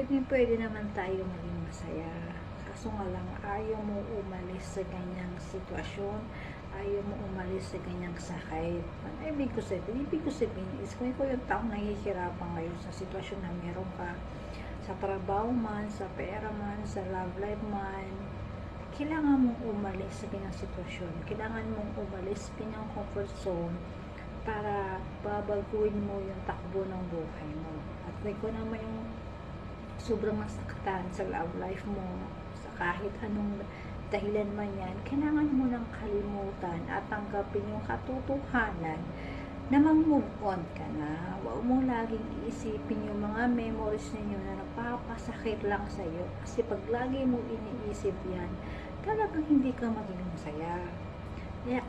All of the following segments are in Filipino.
pwede naman tayo maging masaya. Kaso nga lang, ayaw mo umalis sa ganyang sitwasyon, ayaw mo umalis sa ganyang sakit. Ano ibig ko sabihin? Ibig ko sabihin is kung ikaw yung taong nahihirapan ngayon sa sitwasyon na meron ka, sa trabaho man, sa pera man, sa love life man, kailangan mong umalis sa ganyang sitwasyon. Kailangan mong umalis sa ganyang comfort zone para babaguhin mo yung takbo ng buhay mo. At kung ikaw naman yung sobrang nasaktan sa love life mo, sa kahit anong dahilan man yan, kailangan mo nang kalimutan at tanggapin yung katotohanan na mag-move on ka na. Huwag mo laging iisipin yung mga memories ninyo na napapasakit lang sa'yo. Kasi pag lagi mo iniisip yan, talagang hindi ka maging masaya.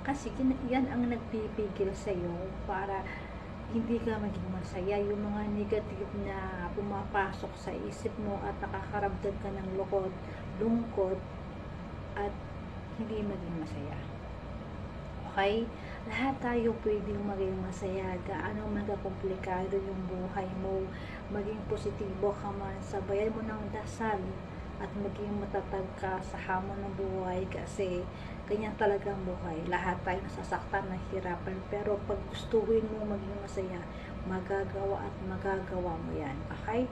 Kasi yan ang nagpipigil sa'yo para hindi ka maging masaya. Yung mga negative na pumapasok sa isip mo at nakakaramdam ka ng lungkot at hindi maging masaya. Okay? Lahat tayo pwedeng maging masaya. Gaano man kakomplikado yung buhay mo, maging positibo ka man, sabayan mo ng dasal at maging matatag ka sa hamon ng buhay kasi ganyan talaga ang buhay. Lahat tayo nasasaktan, nahihirapan, pero pag gustuhin mo maging masaya, magagawa at magagawa mo yan. Okay?